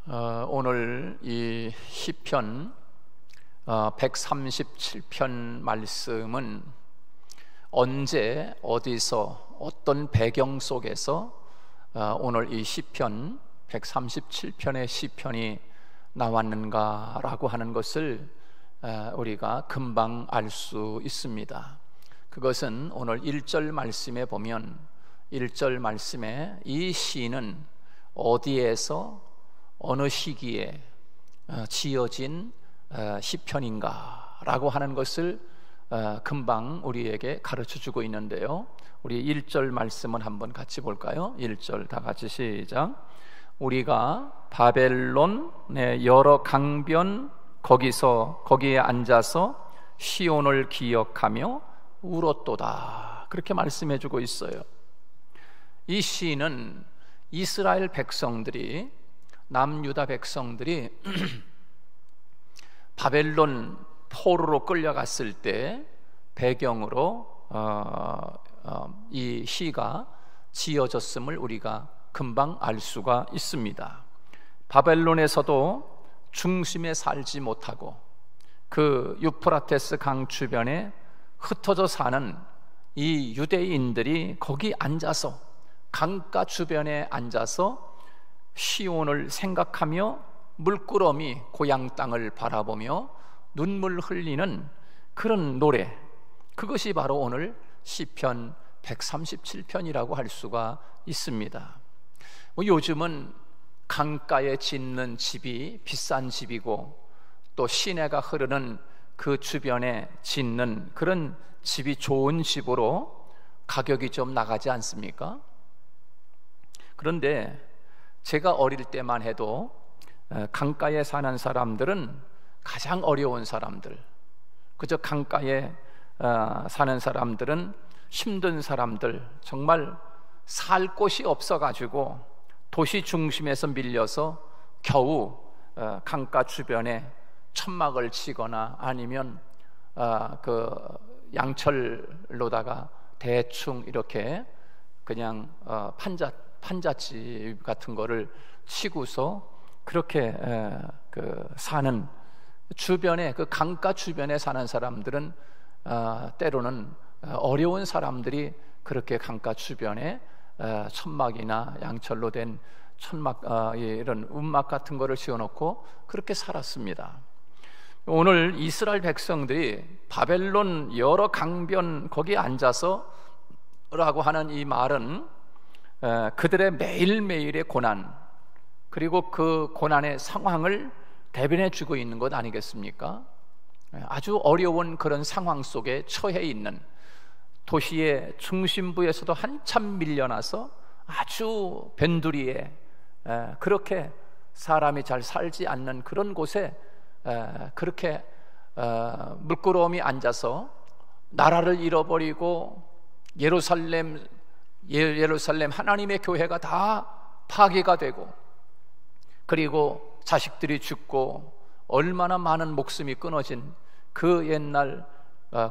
오늘 이 시편 137편 말씀은 언제 어디서 어떤 배경 속에서 오늘 이 시편 137편의 시편이 나왔는가라고 하는 것을 우리가 금방 알 수 있습니다. 그것은 오늘 1절 말씀에 보면 1절 말씀에 이 시는 어디에서 어느 시기에 지어진 시편인가 라고 하는 것을 금방 우리에게 가르쳐주고 있는데요, 우리 1절 말씀은 한번 같이 볼까요? 1절 다 같이 시작. 우리가 바벨론의 여러 강변 거기에 앉아서 시온을 기억하며 울었도다, 그렇게 말씀해주고 있어요. 이 시는 이스라엘 백성들이, 남유다 백성들이 바벨론 포로로 끌려갔을 때 배경으로 이 시가 지어졌음을 우리가 금방 알 수가 있습니다. 바벨론에서도 중심에 살지 못하고 그 유프라테스 강 주변에 흩어져 사는 이 유대인들이 거기 앉아서, 강가 주변에 앉아서 시온을 생각하며 물끄러미 고향 땅을 바라보며 눈물 흘리는 그런 노래, 그것이 바로 오늘 시편 137편이라고 할 수가 있습니다. 요즘은 강가에 짓는 집이 비싼 집이고, 또 시내가 흐르는 그 주변에 짓는 그런 집이 좋은 집으로 가격이 좀 나가지 않습니까? 그런데 제가 어릴 때만 해도 강가에 사는 사람들은 가장 어려운 사람들, 그저 강가에 사는 사람들은 힘든 사람들, 정말 살 곳이 없어가지고 도시 중심에서 밀려서 겨우 강가 주변에 천막을 치거나 아니면 그 양철로다가 대충 이렇게 그냥 판잣집 같은 거를 치고서 그렇게 사는, 주변에 그 강가 주변에 사는 사람들은 때로는 어려운 사람들이 그렇게 강가 주변에 천막이나 양철로 된 천막, 이런 움막 같은 거를 씌워놓고 그렇게 살았습니다. 오늘 이스라엘 백성들이 바벨론 여러 강변 거기에 앉아서 라고 하는 이 말은 그들의 매일매일의 고난, 그리고 그 고난의 상황을 대변해 주고 있는 것 아니겠습니까? 아주 어려운 그런 상황 속에 처해 있는, 도시의 중심부에서도 한참 밀려나서 아주 변두리에, 그렇게 사람이 잘 살지 않는 그런 곳에 그렇게 물끄러미 앉아서 나라를 잃어버리고 예루살렘 하나님의 교회가 다 파괴가 되고, 그리고 자식들이 죽고 얼마나 많은 목숨이 끊어진 그 옛날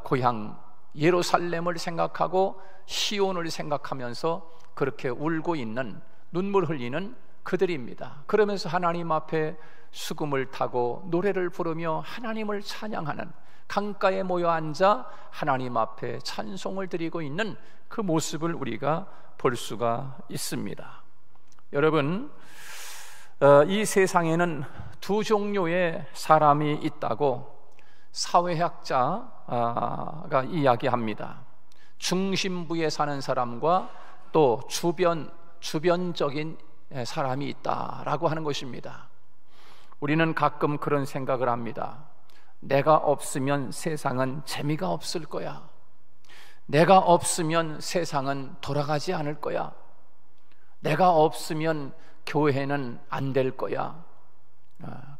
고향 예루살렘을 생각하고 시온을 생각하면서 그렇게 울고 있는, 눈물 흘리는 그들입니다. 그러면서 하나님 앞에 수금을 타고 노래를 부르며 하나님을 찬양하는, 강가에 모여 앉아 하나님 앞에 찬송을 드리고 있는 그 모습을 우리가 볼 수가 있습니다. 여러분, 이 세상에는 두 종류의 사람이 있다고 사회학자가 이야기합니다. 중심부에 사는 사람과 또 주변적인 사람이 있다라고 하는 것입니다. 우리는 가끔 그런 생각을 합니다. 내가 없으면 세상은 재미가 없을 거야. 내가 없으면 세상은 돌아가지 않을 거야. 내가 없으면 교회는 안 될 거야.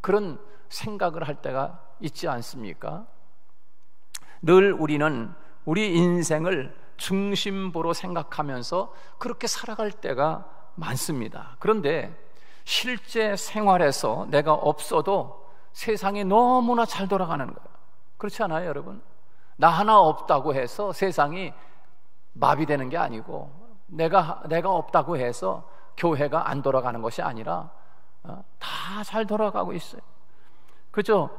그런 생각을 할 때가 있지 않습니까? 늘 우리는 우리 인생을 중심부로 생각하면서 그렇게 살아갈 때가 많습니다. 그런데 실제 생활에서 내가 없어도 세상이 너무나 잘 돌아가는 거예요. 그렇지 않아요, 여러분? 나 하나 없다고 해서 세상이 마비되는 게 아니고, 내가 없다고 해서 교회가 안 돌아가는 것이 아니라 다 잘 돌아가고 있어요. 그죠?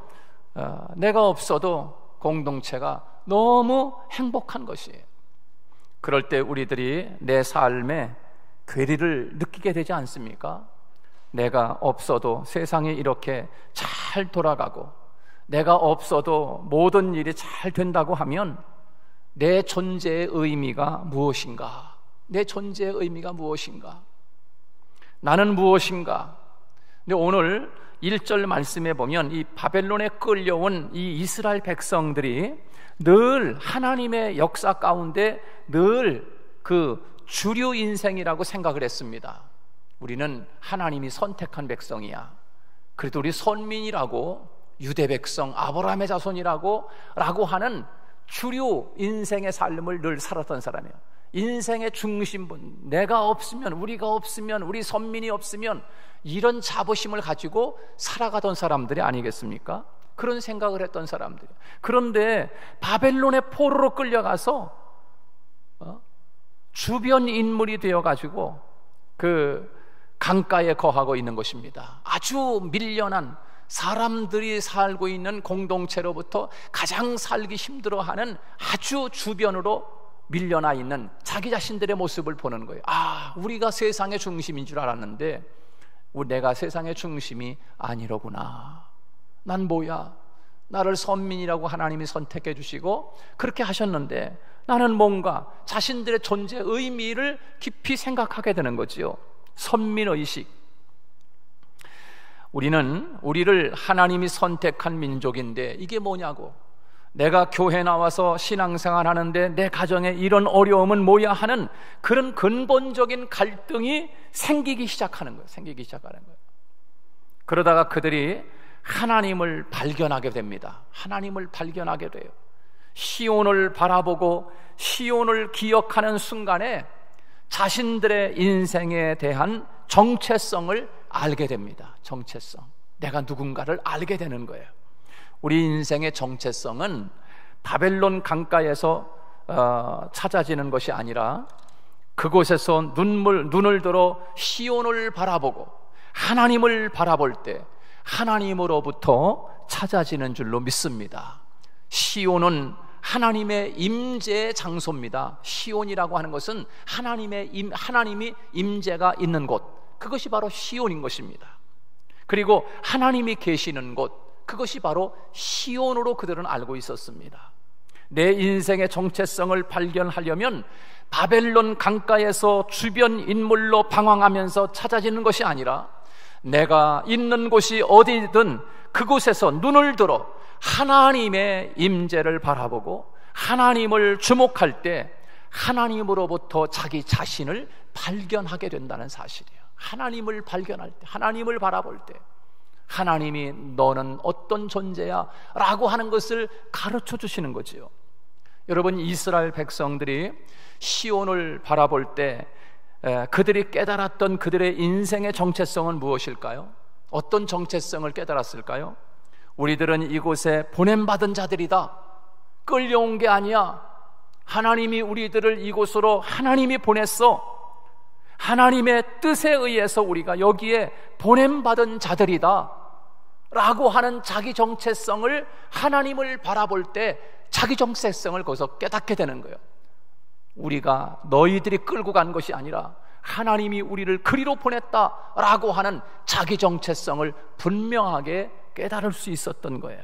내가 없어도 공동체가 너무 행복한 것이에요. 그럴 때 우리들이 내 삶에 괴리를 느끼게 되지 않습니까? 내가 없어도 세상이 이렇게 잘 돌아가고 내가 없어도 모든 일이 잘 된다고 하면 내 존재의 의미가 무엇인가? 내 존재의 의미가 무엇인가? 나는 무엇인가? 근데 오늘 1절 말씀에 보면 이 바벨론에 끌려온 이 이스라엘 백성들이 늘 하나님의 역사 가운데 늘 그 주류 인생이라고 생각을 했습니다. 우리는 하나님이 선택한 백성이야. 그래도 우리 선민이라고, 유대 백성, 아브라함의 자손이라고 하는 주류 인생의 삶을 늘 살았던 사람이에요. 인생의 중심분, 내가 없으면, 우리가 없으면, 우리 선민이 없으면, 이런 자부심을 가지고 살아가던 사람들이 아니겠습니까? 그런 생각을 했던 사람들이. 그런데 바벨론의 포로로 끌려가서 주변 인물이 되어가지고 그 강가에 거하고 있는 것입니다. 아주 밀련한 사람들이 살고 있는 공동체로부터 가장 살기 힘들어하는 아주 주변으로 밀려나 있는 자기 자신들의 모습을 보는 거예요. 아, 우리가 세상의 중심인 줄 알았는데 내가 세상의 중심이 아니로구나. 난 뭐야? 나를 선민이라고 하나님이 선택해 주시고 그렇게 하셨는데 나는 뭔가 자신들의 존재 의미를 깊이 생각하게 되는 거지요. 선민의식. 우리를 하나님이 선택한 민족인데 이게 뭐냐고, 내가 교회 나와서 신앙생활 하는데 내 가정에 이런 어려움은 뭐야 하는 그런 근본적인 갈등이 생기기 시작하는 거예요. 그러다가 그들이 하나님을 발견하게 됩니다. 하나님을 발견하게 돼요. 시온을 바라보고 시온을 기억하는 순간에 자신들의 인생에 대한 정체성을 알게 됩니다. 정체성. 내가 누군가를 알게 되는 거예요. 우리 인생의 정체성은 바벨론 강가에서 찾아지는 것이 아니라 그곳에서 눈을 들어 시온을 바라보고 하나님을 바라볼 때 하나님으로부터 찾아지는 줄로 믿습니다. 시온은 하나님의 임재의 장소입니다. 시온이라고 하는 것은 하나님이 임재가 있는 곳, 그것이 바로 시온인 것입니다. 그리고 하나님이 계시는 곳, 그것이 바로 시온으로 그들은 알고 있었습니다. 내 인생의 정체성을 발견하려면 바벨론 강가에서 주변 인물로 방황하면서 찾아지는 것이 아니라 내가 있는 곳이 어디든 그곳에서 눈을 들어 하나님의 임재를 바라보고 하나님을 주목할 때 하나님으로부터 자기 자신을 발견하게 된다는 사실이에요. 하나님을 발견할 때, 하나님을 바라볼 때 하나님이 너는 어떤 존재야? 라고 하는 것을 가르쳐 주시는 거지요. 여러분, 이스라엘 백성들이 시온을 바라볼 때 그들이 깨달았던 그들의 인생의 정체성은 무엇일까요? 어떤 정체성을 깨달았을까요? 우리들은 이곳에 보냄받은 자들이다. 끌려온 게 아니야. 하나님이 우리들을 이곳으로 하나님이 보냈어. 하나님의 뜻에 의해서 우리가 여기에 보냄받은 자들이다 라고 하는 자기 정체성을, 하나님을 바라볼 때 자기 정체성을 거기서 깨닫게 되는 거예요. 우리가 너희들이 끌고 간 것이 아니라 하나님이 우리를 그리로 보냈다라고 하는 자기 정체성을 분명하게 깨달을 수 있었던 거예요.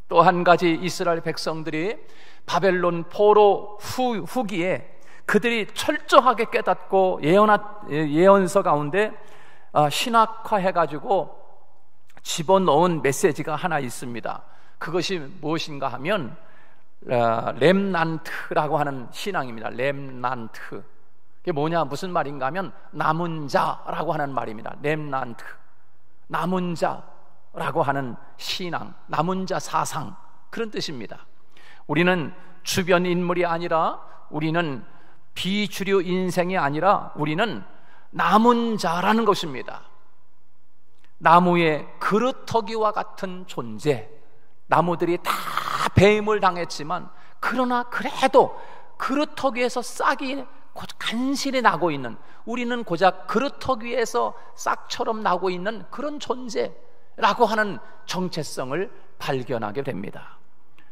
또 한 가지, 이스라엘 백성들이 바벨론 포로 후기에 그들이 철저하게 깨닫고 예언서 가운데 신학화해가지고 집어넣은 메시지가 하나 있습니다. 그것이 무엇인가 하면 렘난트라고 하는 신앙입니다. 렘난트. 그게 뭐냐, 무슨 말인가 하면 남은 자라고 하는 말입니다. 렘난트, 남은 자라고 하는 신앙, 남은 자 사상, 그런 뜻입니다. 우리는 주변 인물이 아니라, 우리는 비주류 인생이 아니라 우리는 남은 자라는 것입니다. 나무의 그루터기와 같은 존재. 나무들이 다 배임을 당했지만 그러나 그래도 그루터기에서 싹이 간신히 나고 있는, 우리는 고작 그릇턱 위에서 싹처럼 나고 있는 그런 존재라고 하는 정체성을 발견하게 됩니다.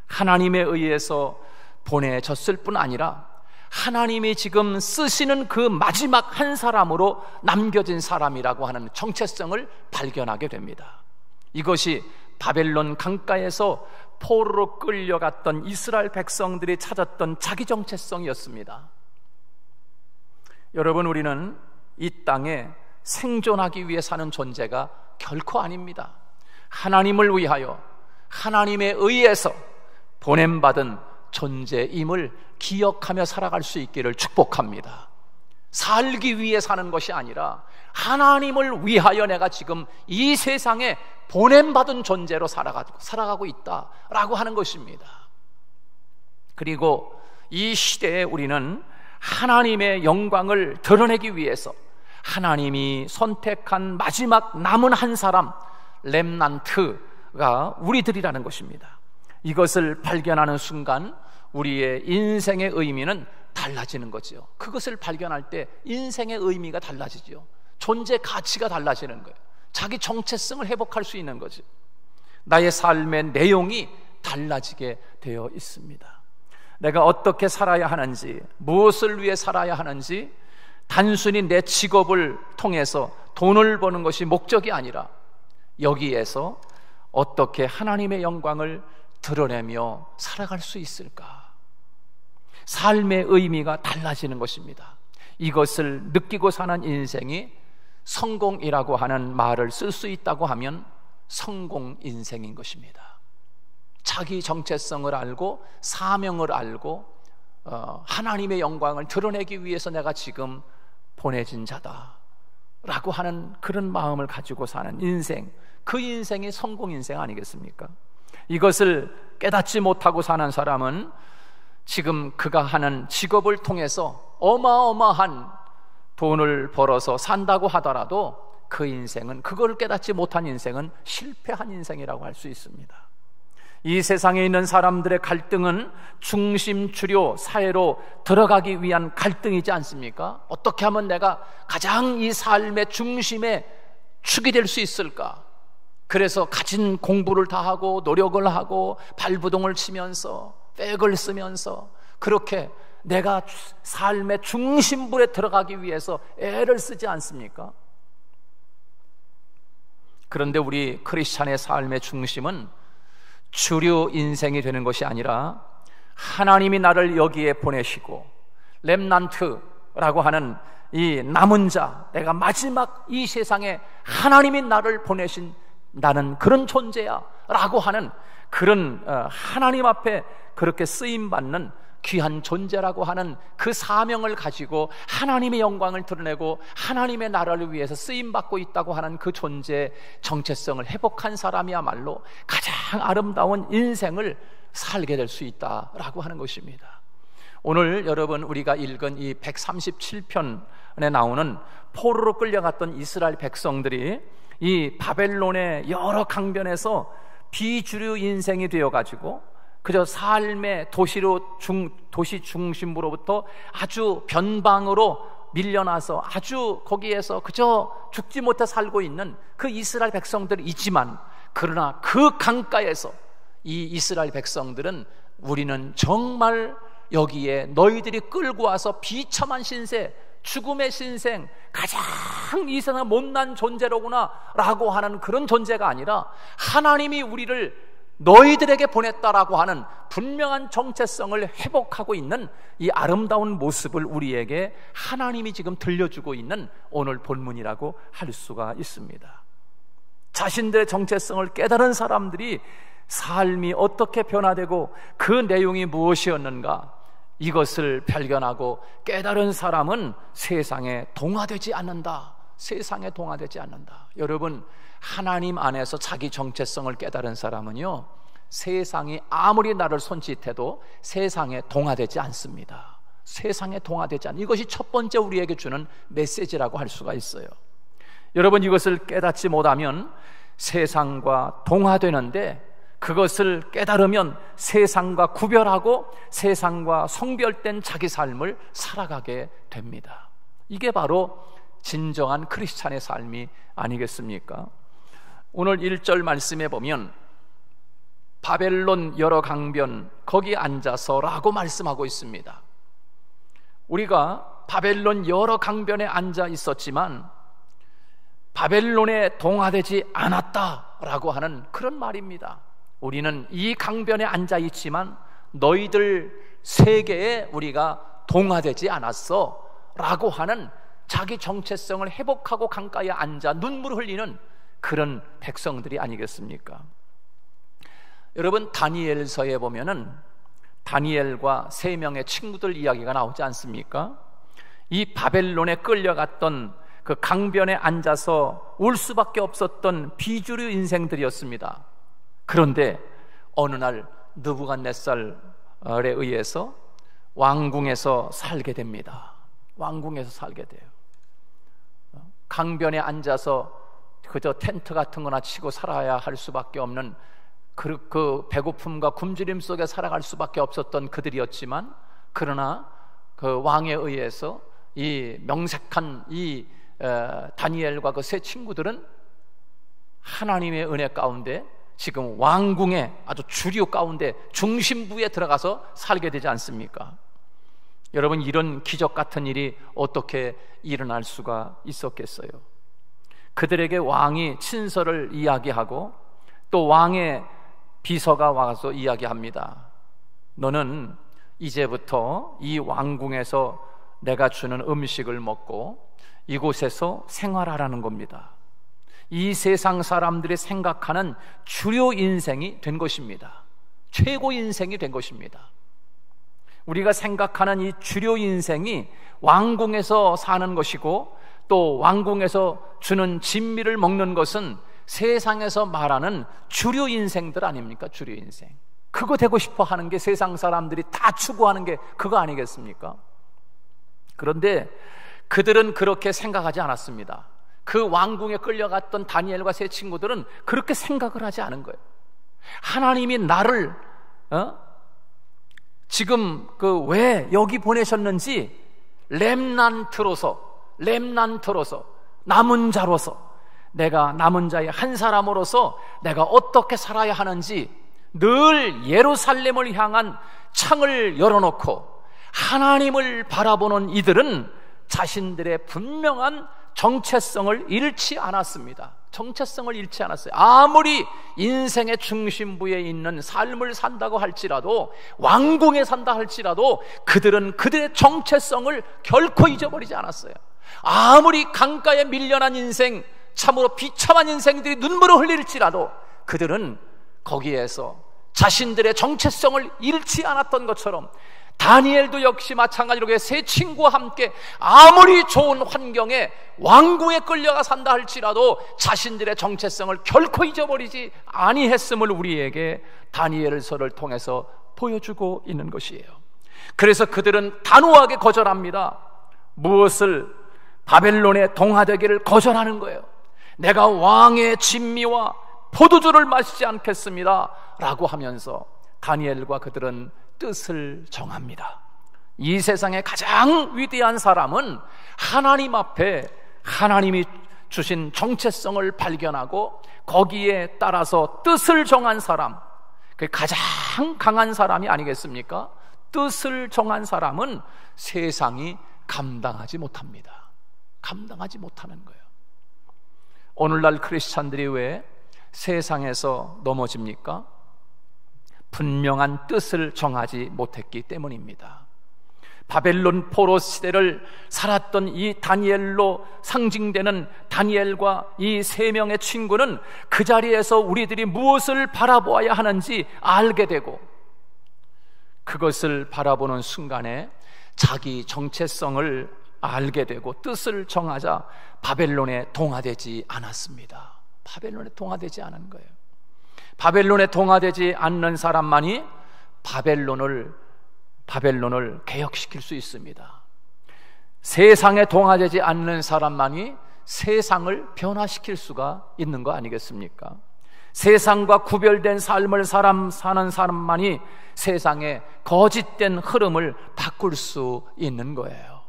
하나님에 의해서 보내졌을 뿐 아니라 하나님이 지금 쓰시는 그 마지막 한 사람으로 남겨진 사람이라고 하는 정체성을 발견하게 됩니다. 이것이 바벨론 강가에서 포로로 끌려갔던 이스라엘 백성들이 찾았던 자기 정체성이었습니다. 여러분, 우리는 이 땅에 생존하기 위해 사는 존재가 결코 아닙니다. 하나님을 위하여, 하나님에 의해서 보냄받은 존재임을 기억하며 살아갈 수 있기를 축복합니다. 살기 위해 사는 것이 아니라 하나님을 위하여 내가 지금 이 세상에 보냄받은 존재로 살아가고 있다라고 하는 것입니다. 그리고 이 시대에 우리는 하나님의 영광을 드러내기 위해서 하나님이 선택한 마지막 남은 한 사람, 렘넌트가 우리들이라는 것입니다. 이것을 발견하는 순간 우리의 인생의 의미는 달라지는 거죠. 그것을 발견할 때 인생의 의미가 달라지죠. 존재 가치가 달라지는 거예요. 자기 정체성을 회복할 수 있는 거죠. 나의 삶의 내용이 달라지게 되어 있습니다. 내가 어떻게 살아야 하는지, 무엇을 위해 살아야 하는지, 단순히 내 직업을 통해서 돈을 버는 것이 목적이 아니라 여기에서 어떻게 하나님의 영광을 드러내며 살아갈 수 있을까? 삶의 의미가 달라지는 것입니다. 이것을 느끼고 사는 인생이 성공이라고 하는 말을 쓸 수 있다고 하면 성공 인생인 것입니다. 자기 정체성을 알고 사명을 알고 하나님의 영광을 드러내기 위해서 내가 지금 보내진 자다라고 하는 그런 마음을 가지고 사는 인생, 그 인생이 성공 인생 아니겠습니까? 이것을 깨닫지 못하고 사는 사람은 지금 그가 하는 직업을 통해서 어마어마한 돈을 벌어서 산다고 하더라도 그 인생은, 그걸 깨닫지 못한 인생은 실패한 인생이라고 할 수 있습니다. 이 세상에 있는 사람들의 갈등은 중심주료 사회로 들어가기 위한 갈등이지 않습니까? 어떻게 하면 내가 가장 이 삶의 중심에 축이 될 수 있을까? 그래서 가진 공부를 다 하고 노력을 하고 발부동을 치면서 백을 쓰면서 그렇게 내가 삶의 중심부에 들어가기 위해서 애를 쓰지 않습니까? 그런데 우리 크리스찬의 삶의 중심은 주류 인생이 되는 것이 아니라 하나님이 나를 여기에 보내시고 렘넌트라고 하는 이 남은 자, 내가 마지막 이 세상에 하나님이 나를 보내신 나는 그런 존재야 라고 하는 그런 하나님 앞에 그렇게 쓰임받는 귀한 존재라고 하는 그 사명을 가지고 하나님의 영광을 드러내고 하나님의 나라를 위해서 쓰임받고 있다고 하는 그 존재의 정체성을 회복한 사람이야말로 가장 아름다운 인생을 살게 될 수 있다라고 하는 것입니다. 오늘 여러분 우리가 읽은 이 137편에 나오는 포로로 끌려갔던 이스라엘 백성들이 이 바벨론의 여러 강변에서 비주류 인생이 되어가지고 그저 삶의 도시 중심부로부터 아주 변방으로 밀려나서 아주 거기에서 그저 죽지 못해 살고 있는 그 이스라엘 백성들이지만, 그러나 그 강가에서 이 이스라엘 백성들은 우리는 정말 여기에 너희들이 끌고 와서 비참한 신세, 죽음의 신생, 가장 이 세상 못난 존재로구나 라고 하는 그런 존재가 아니라 하나님이 우리를 너희들에게 보냈다라고 하는 분명한 정체성을 회복하고 있는 이 아름다운 모습을 우리에게 하나님이 지금 들려주고 있는 오늘 본문이라고 할 수가 있습니다. 자신들의 정체성을 깨달은 사람들이 삶이 어떻게 변화되고 그 내용이 무엇이었는가, 이것을 발견하고 깨달은 사람은 세상에 동화되지 않는다. 세상에 동화되지 않는다. 여러분, 하나님 안에서 자기 정체성을 깨달은 사람은요, 세상이 아무리 나를 손짓해도 세상에 동화되지 않습니다. 세상에 동화되지 않는, 이것이 첫 번째 우리에게 주는 메시지라고 할 수가 있어요. 여러분, 이것을 깨닫지 못하면 세상과 동화되는데 그것을 깨달으면 세상과 구별하고 세상과 성별된 자기 삶을 살아가게 됩니다. 이게 바로 진정한 크리스찬의 삶이 아니겠습니까? 오늘 1절 말씀에 보면 바벨론 여러 강변 거기 앉아서 라고 말씀하고 있습니다. 우리가 바벨론 여러 강변에 앉아 있었지만 바벨론에 동화되지 않았다라고 하는 그런 말입니다. 우리는 이 강변에 앉아 있지만 너희들 세계에 우리가 동화되지 않았어 라고 하는 자기 정체성을 회복하고 강가에 앉아 눈물을 흘리는 그런 백성들이 아니겠습니까? 여러분, 다니엘서에 보면은 다니엘과 3명의 친구들 이야기가 나오지 않습니까? 이 바벨론에 끌려갔던 그 강변에 앉아서 울 수밖에 없었던 비주류 인생들이었습니다. 그런데 어느 날 느부갓네살에 의해서 왕궁에서 살게 됩니다. 왕궁에서 살게 돼요. 강변에 앉아서 그저 텐트 같은 거나 치고 살아야 할 수밖에 없는 그 배고픔과 굶주림 속에 살아갈 수밖에 없었던 그들이었지만, 그러나 그 왕에 의해서 이 명색한 이 다니엘과 그 세 친구들은 하나님의 은혜 가운데 지금 왕궁의 아주 주류 가운데 중심부에 들어가서 살게 되지 않습니까? 여러분, 이런 기적 같은 일이 어떻게 일어날 수가 있었겠어요? 그들에게 왕이 친서를 이야기하고 또 왕의 비서가 와서 이야기합니다. 너는 이제부터 이 왕궁에서 내가 주는 음식을 먹고 이곳에서 생활하라는 겁니다. 이 세상 사람들이 생각하는 주요 인생이 된 것입니다. 최고 인생이 된 것입니다. 우리가 생각하는 이 주요 인생이 왕궁에서 사는 것이고 또 왕궁에서 주는 진미를 먹는 것은 세상에서 말하는 주류 인생들 아닙니까? 주류 인생. 그거 되고 싶어 하는 게 세상 사람들이 다 추구하는 게 그거 아니겠습니까? 그런데 그들은 그렇게 생각하지 않았습니다. 그 왕궁에 끌려갔던 다니엘과 세 친구들은 그렇게 생각을 하지 않은 거예요. 하나님이 나를 지금 왜 여기 보내셨는지 렘난트로서 남은 자로서, 내가 남은 자의 한 사람으로서 내가 어떻게 살아야 하는지 늘 예루살렘을 향한 창을 열어놓고 하나님을 바라보는 이들은 자신들의 분명한 정체성을 잃지 않았습니다. 정체성을 잃지 않았어요. 아무리 인생의 중심부에 있는 삶을 산다고 할지라도, 왕궁에 산다 할지라도 그들은 그들의 정체성을 결코 잊어버리지 않았어요. 아무리 강가에 밀려난 인생, 참으로 비참한 인생들이 눈물을 흘릴지라도 그들은 거기에서 자신들의 정체성을 잃지 않았던 것처럼, 다니엘도 역시 마찬가지로 세 친구와 함께 아무리 좋은 환경에 왕궁에 끌려가 산다 할지라도 자신들의 정체성을 결코 잊어버리지 아니했음을 우리에게 다니엘서를 통해서 보여주고 있는 것이에요. 그래서 그들은 단호하게 거절합니다. 무엇을? 바벨론의 동화되기를 거절하는 거예요. 내가 왕의 진미와 포도주를 마시지 않겠습니다 라고 하면서 다니엘과 그들은 뜻을 정합니다. 이 세상의 가장 위대한 사람은 하나님 앞에 하나님이 주신 정체성을 발견하고 거기에 따라서 뜻을 정한 사람, 그게 가장 강한 사람이 아니겠습니까? 뜻을 정한 사람은 세상이 감당하지 못합니다. 감당하지 못하는 거예요. 오늘날 크리스찬들이 왜 세상에서 넘어집니까? 분명한 뜻을 정하지 못했기 때문입니다. 바벨론 포로 시대를 살았던 이 다니엘로 상징되는 다니엘과 이 세 명의 친구는 그 자리에서 우리들이 무엇을 바라보아야 하는지 알게 되고, 그것을 바라보는 순간에 자기 정체성을 알게 되고 뜻을 정하자 바벨론에 동화되지 않았습니다. 바벨론에 동화되지 않은 거예요. 바벨론에 동화되지 않는 사람만이 바벨론을 개혁시킬 수 있습니다. 세상에 동화되지 않는 사람만이 세상을 변화시킬 수가 있는 거 아니겠습니까? 세상과 구별된 삶을 사는 사람만이 세상의 거짓된 흐름을 바꿀 수 있는 거예요.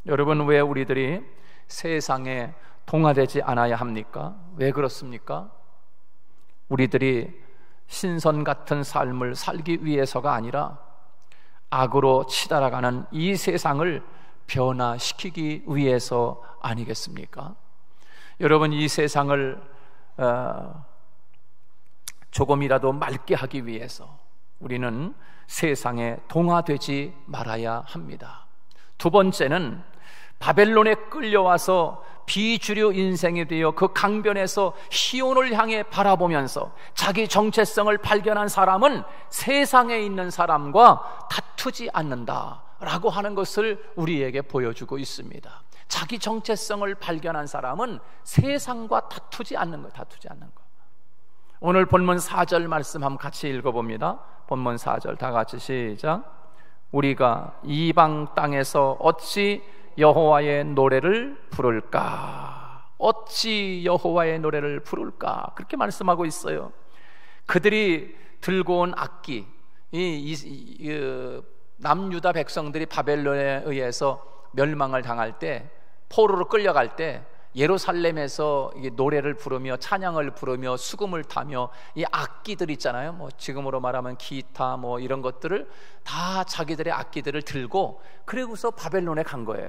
여러분, 왜 우리들이 세상에 동화되지 않아야 합니까? 왜 그렇습니까? 우리들이 신선 같은 삶을 살기 위해서가 아니라 악으로 치달아가는 이 세상을 변화시키기 위해서 아니겠습니까? 여러분, 이 세상을 조금이라도 맑게 하기 위해서 우리는 세상에 동화되지 말아야 합니다. 두 번째는 바벨론에 끌려와서 비주류 인생이 되어 그 강변에서 시온을 향해 바라보면서 자기 정체성을 발견한 사람은 세상에 있는 사람과 다투지 않는다라고 하는 것을 우리에게 보여주고 있습니다. 자기 정체성을 발견한 사람은 세상과 다투지 않는 거예요. 다투지 않는 거. 오늘 본문 4절 말씀 한번 같이 읽어봅니다. 본문 4절 다 같이 시작. 우리가 이방 땅에서 어찌 여호와의 노래를 부를까? 어찌 여호와의 노래를 부를까? 그렇게 말씀하고 있어요. 그들이 들고 온 악기, 남유다 백성들이 바벨론에 의해서 멸망을 당할 때, 포로로 끌려갈 때 예루살렘에서 노래를 부르며 찬양을 부르며 수금을 타며 이 악기들 있잖아요. 뭐 지금으로 말하면 기타 뭐 이런 것들을 다 자기들의 악기들을 들고 그리고서 바벨론에 간 거예요.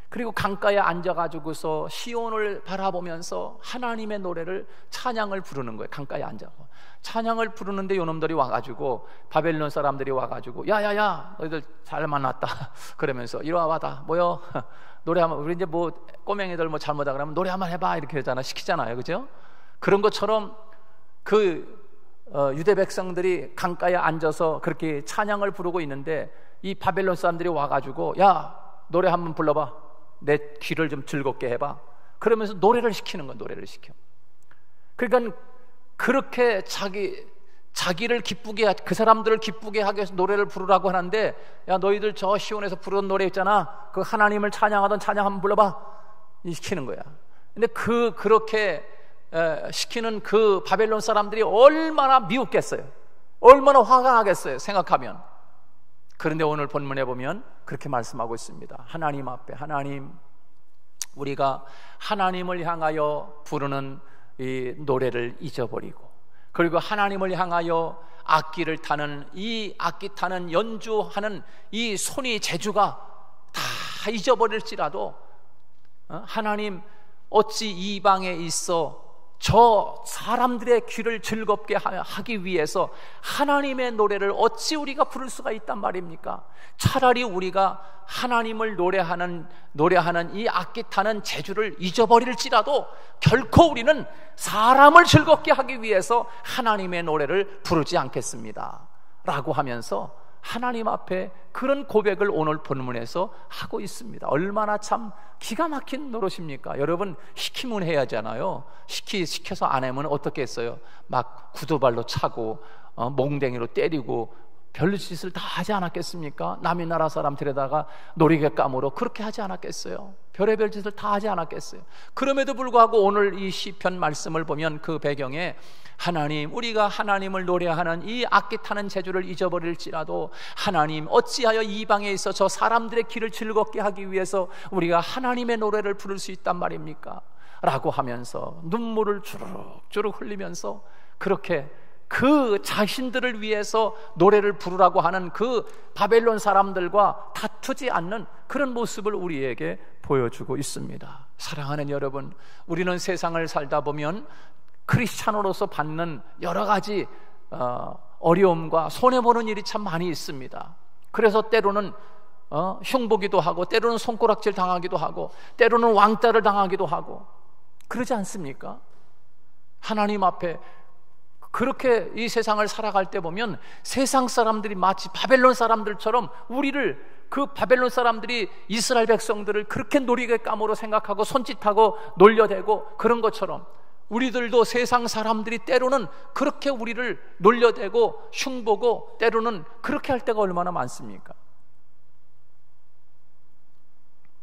그리고 강가에 앉아가지고서 시온을 바라보면서 하나님의 노래를 찬양을 부르는 거예요. 강가에 앉아서 찬양을 부르는데 요놈들이 와가지고 바벨론 사람들이 와가지고 야야야 너희들 잘 만났다 그러면서 이리 와봐다 모여 노래하면 우리 이제 뭐 꼬맹이들 뭐 잘못하다 그러면 노래 한번 해봐 이렇게 하잖아 시키잖아요, 그죠? 그런 것처럼 유대 백성들이 강가에 앉아서 그렇게 찬양을 부르고 있는데 이 바벨론 사람들이 와가지고 야 노래 한번 불러봐 내 귀를 좀 즐겁게 해봐 그러면서 노래를 시키는 거야. 노래를 시켜. 그러니까 그렇게 자기를 기쁘게 그 사람들을 기쁘게 하기 위해서 노래를 부르라고 하는데 야 너희들 저 시온에서 부르던 노래 있잖아 그 하나님을 찬양하던 찬양 한번 불러봐 시키는 거야. 근데 그렇게 시키는 그 바벨론 사람들이 얼마나 미웠겠어요. 얼마나 화가 나겠어요 생각하면. 그런데 오늘 본문에 보면 그렇게 말씀하고 있습니다. 하나님 앞에 하나님 우리가 하나님을 향하여 부르는 이 노래를 잊어버리고 그리고 하나님을 향하여 악기를 타는 이 악기 타는 연주하는 이 손이 재주가 다 잊어버릴지라도 하나님 어찌 이방에 있어 저 사람들의 귀를 즐겁게 하기 위해서 하나님의 노래를 어찌 우리가 부를 수가 있단 말입니까? 차라리 우리가 하나님을 노래하는 이 악기 타는 재주를 잊어버릴지라도 결코 우리는 사람을 즐겁게 하기 위해서 하나님의 노래를 부르지 않겠습니다 라고 하면서 하나님 앞에 그런 고백을 오늘 본문에서 하고 있습니다. 얼마나 참 기가 막힌 노릇입니까? 여러분 시키면 해야 하잖아요. 시켜서 안 하면 어떻게 했어요? 막 구두발로 차고 몽댕이로 때리고 별짓을 다 하지 않았겠습니까? 남의 나라 사람 데려다가 놀이객감으로 그렇게 하지 않았겠어요? 별의별 짓을 다 하지 않았겠어요? 그럼에도 불구하고 오늘 이 시편 말씀을 보면 그 배경에 하나님 우리가 하나님을 노래하는 이 악기 타는 재주를 잊어버릴지라도 하나님 어찌하여 이방에 있어 저 사람들의 귀를 즐겁게 하기 위해서 우리가 하나님의 노래를 부를 수 있단 말입니까? 라고 하면서 눈물을 주룩주룩 흘리면서 그렇게 그 자신들을 위해서 노래를 부르라고 하는 그 바벨론 사람들과 다투지 않는 그런 모습을 우리에게 보여주고 있습니다. 사랑하는 여러분, 우리는 세상을 살다 보면 크리스찬으로서 받는 여러 가지 어려움과 손해보는 일이 참 많이 있습니다. 그래서 때로는 흉보기도 하고 때로는 손가락질 당하기도 하고 때로는 왕따를 당하기도 하고 그러지 않습니까? 하나님 앞에 그렇게 이 세상을 살아갈 때 보면 세상 사람들이 마치 바벨론 사람들처럼 우리를 그 바벨론 사람들이 이스라엘 백성들을 그렇게 놀이객감으로 생각하고 손짓하고 놀려대고 그런 것처럼 우리들도 세상 사람들이 때로는 그렇게 우리를 놀려대고 흉보고 때로는 그렇게 할 때가 얼마나 많습니까?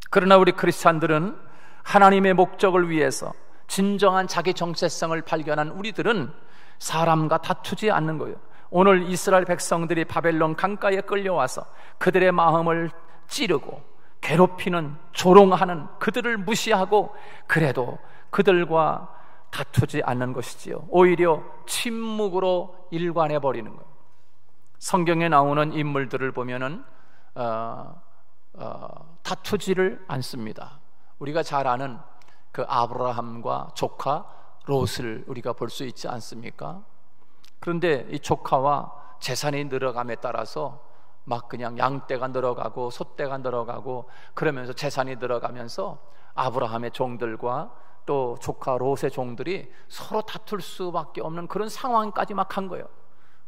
그러나 우리 크리스찬들은 하나님의 목적을 위해서 진정한 자기 정체성을 발견한 우리들은 사람과 다투지 않는 거예요. 오늘 이스라엘 백성들이 바벨론 강가에 끌려와서 그들의 마음을 찌르고 괴롭히는, 조롱하는 그들을 무시하고 그래도 그들과 다투지 않는 것이지요. 오히려 침묵으로 일관해 버리는 거예요. 성경에 나오는 인물들을 보면은 다투지를 않습니다. 우리가 잘 아는 그 아브라함과 조카 롯을 우리가 볼 수 있지 않습니까? 그런데 이 조카와 재산이 늘어감에 따라서 막 그냥 양떼가 늘어가고 소떼가 늘어가고 그러면서 재산이 늘어가면서 아브라함의 종들과 또 조카 롯의 종들이 서로 다툴 수밖에 없는 그런 상황까지 막 한 거예요.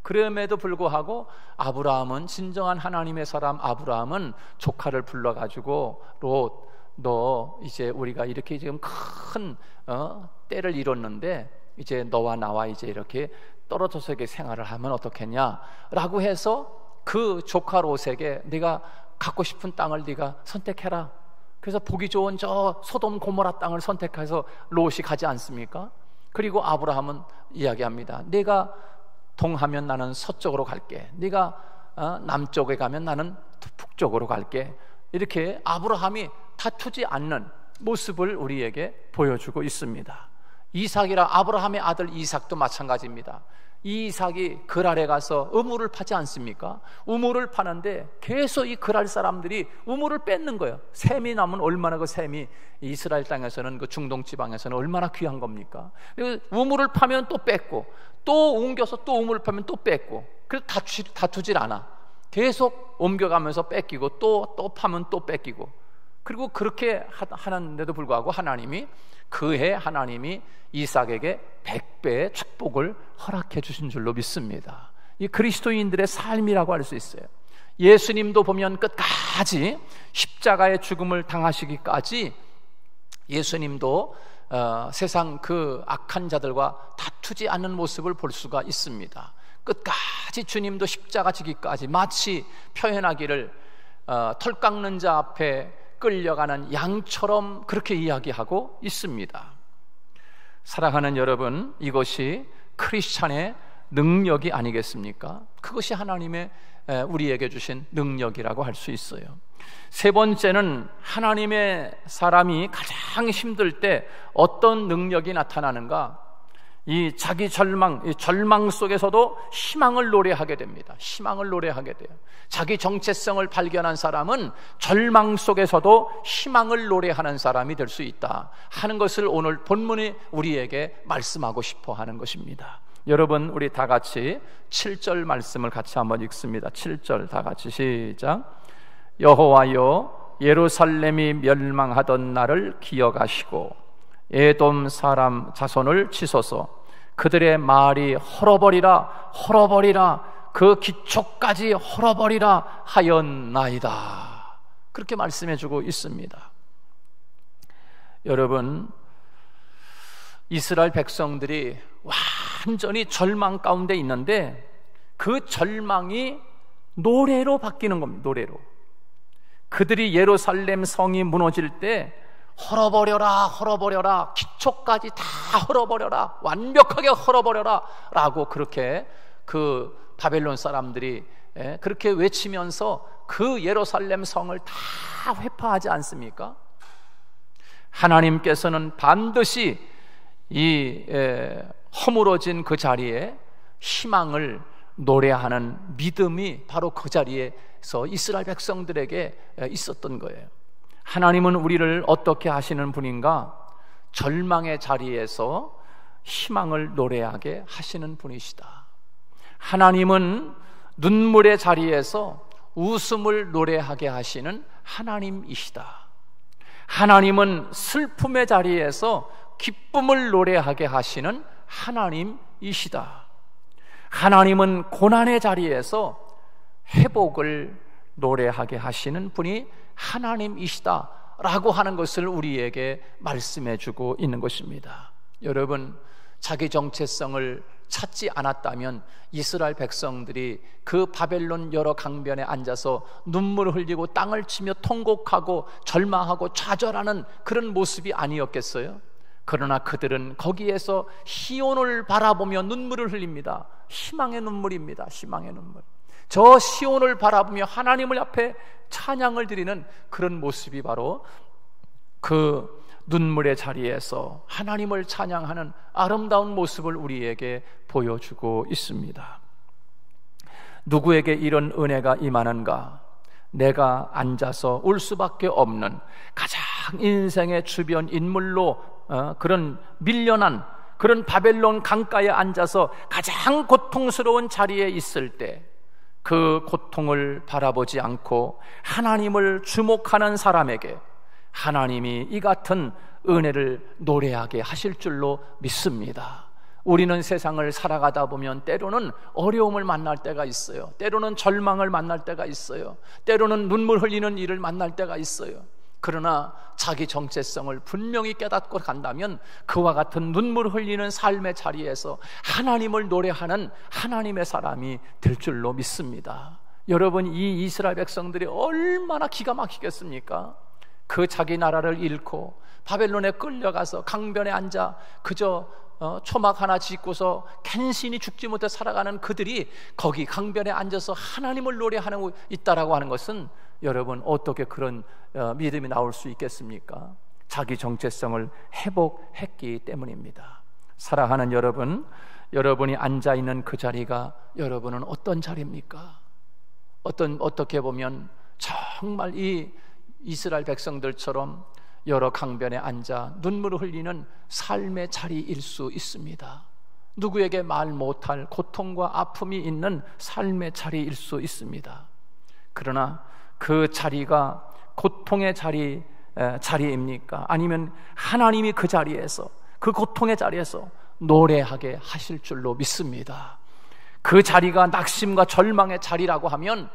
그럼에도 불구하고 아브라함은, 진정한 하나님의 사람 아브라함은 조카를 불러가지고 롯, 너 이제 우리가 이렇게 지금 큰 때를 이뤘는데 이제 너와 나와 이제 이렇게 떨어져서 이렇게 생활을 하면 어떻겠냐 라고 해서 그 조카 롯에게 네가 갖고 싶은 땅을 네가 선택해라. 그래서 보기 좋은 저 소돔 고모라 땅을 선택해서 롯이 가지 않습니까? 그리고 아브라함은 이야기합니다. 네가 동하면 나는 서쪽으로 갈게, 네가 남쪽에 가면 나는 북쪽으로 갈게. 이렇게 아브라함이 다투지 않는 모습을 우리에게 보여주고 있습니다. 이삭이라, 아브라함의 아들 이삭도 마찬가지입니다. 이삭이 그랄에 가서 우물을 파지 않습니까? 우물을 파는데 계속 이 그랄 사람들이 우물을 뺏는 거예요. 샘이 나면 얼마나, 그 샘이 이스라엘 땅에서는, 그 중동 지방에서는 얼마나 귀한 겁니까? 우물을 파면 또 뺏고, 또 옮겨서 또 우물을 파면 또 뺏고, 그래서 다투질 않아. 계속 옮겨가면서 뺏기고 또 파면 또 뺏기고. 그리고 그렇게 하는데도 불구하고 하나님이 이삭에게 100배의 축복을 허락해 주신 줄로 믿습니다. 이 그리스도인들의 삶이라고 할 수 있어요. 예수님도 보면 끝까지 십자가의 죽음을 당하시기까지 예수님도 세상 그 악한 자들과 다투지 않는 모습을 볼 수가 있습니다. 끝까지 주님도 십자가 지기까지 마치 표현하기를 털 깎는 자 앞에 끌려가는 양처럼 그렇게 이야기하고 있습니다. 사랑하는 여러분, 이것이 크리스찬의 능력이 아니겠습니까? 그것이 하나님의 우리에게 주신 능력이라고 할 수 있어요. 세 번째는 하나님의 사람이 가장 힘들 때 어떤 능력이 나타나는가? 이 자기 절망 속에서도 희망을 노래하게 됩니다. 희망을 노래하게 돼요. 자기 정체성을 발견한 사람은 절망 속에서도 희망을 노래하는 사람이 될 수 있다 하는 것을 오늘 본문이 우리에게 말씀하고 싶어 하는 것입니다. 여러분, 우리 다 같이 7절 말씀을 같이 한번 읽습니다. 7절 다 같이 시작. 여호와여, 예루살렘이 멸망하던 날을 기억하시고 에돔 사람 자손을 치소서. 그들의 말이 헐어버리라 그 기초까지 헐어버리라 하였나이다. 그렇게 말씀해주고 있습니다. 여러분, 이스라엘 백성들이 완전히 절망 가운데 있는데 그 절망이 노래로 바뀌는 겁니다. 노래로. 그들이 예루살렘 성이 무너질 때 헐어버려라 기초까지 다 헐어버려라, 완벽하게 헐어버려라 라고 그렇게 그 바벨론 사람들이 그렇게 외치면서 그 예루살렘 성을 다 회파하지 않습니까? 하나님께서는 반드시 이 허물어진 그 자리에 희망을 노래하는 믿음이 바로 그 자리에서 이스라엘 백성들에게 있었던 거예요. 하나님은 우리를 어떻게 하시는 분인가? 절망의 자리에서 희망을 노래하게 하시는 분이시다. 하나님은 눈물의 자리에서 웃음을 노래하게 하시는 하나님이시다. 하나님은 슬픔의 자리에서 기쁨을 노래하게 하시는 하나님이시다. 하나님은 고난의 자리에서 회복을 노래하게 하시는 분이 하나님이시다 라고 하는 것을 우리에게 말씀해 주고 있는 것입니다. 여러분, 자기 정체성을 찾지 않았다면 이스라엘 백성들이 그 바벨론 여러 강변에 앉아서 눈물을 흘리고 땅을 치며 통곡하고 절망하고 좌절하는 그런 모습이 아니었겠어요? 그러나 그들은 거기에서 시온을 바라보며 눈물을 흘립니다. 희망의 눈물입니다. 희망의 눈물. 저 시온을 바라보며 하나님을 앞에 찬양을 드리는 그런 모습이 바로 그 눈물의 자리에서 하나님을 찬양하는 아름다운 모습을 우리에게 보여주고 있습니다. 누구에게 이런 은혜가 임하는가? 내가 앉아서 울 수밖에 없는 가장 인생의 주변 인물로 그런 밀려난 그런 바벨론 강가에 앉아서 가장 고통스러운 자리에 있을 때 그 고통을 바라보지 않고 하나님을 주목하는 사람에게 하나님이 이 같은 은혜를 노래하게 하실 줄로 믿습니다. 우리는 세상을 살아가다 보면 때로는 어려움을 만날 때가 있어요. 때로는 절망을 만날 때가 있어요. 때로는 눈물 흘리는 일을 만날 때가 있어요. 그러나 자기 정체성을 분명히 깨닫고 간다면 그와 같은 눈물 흘리는 삶의 자리에서 하나님을 노래하는 하나님의 사람이 될 줄로 믿습니다. 여러분, 이 이스라엘 백성들이 얼마나 기가 막히겠습니까? 그 자기 나라를 잃고 바벨론에 끌려가서 강변에 앉아 그저 초막 하나 짓고서 간신히 죽지 못해 살아가는 그들이 거기 강변에 앉아서 하나님을 노래하고 있다라고 하는 것은 여러분, 어떻게 그런 믿음이 나올 수 있겠습니까? 자기 정체성을 회복했기 때문입니다. 사랑하는 여러분, 여러분이 앉아있는 그 자리가 여러분은 어떤 자리입니까? 어떻게 보면 정말 이 이스라엘 백성들처럼 여러 강변에 앉아 눈물을 흘리는 삶의 자리일 수 있습니다. 누구에게 말 못할 고통과 아픔이 있는 삶의 자리일 수 있습니다. 그러나 그 자리가 고통의 자리입니까? 아니면 하나님이 그 자리에서, 그 고통의 자리에서 노래하게 하실 줄로 믿습니다. 그 자리가 낙심과 절망의 자리라고 하면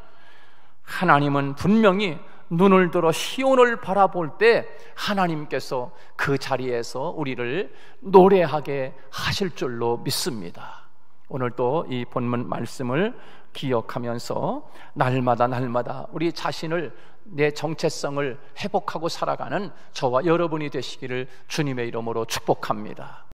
하나님은 분명히 눈을 들어 시온을 바라볼 때 하나님께서 그 자리에서 우리를 노래하게 하실 줄로 믿습니다. 오늘도 이 본문 말씀을 기억하면서 날마다 우리 자신을, 내 정체성을 회복하고 살아가는 저와 여러분이 되시기를 주님의 이름으로 축복합니다.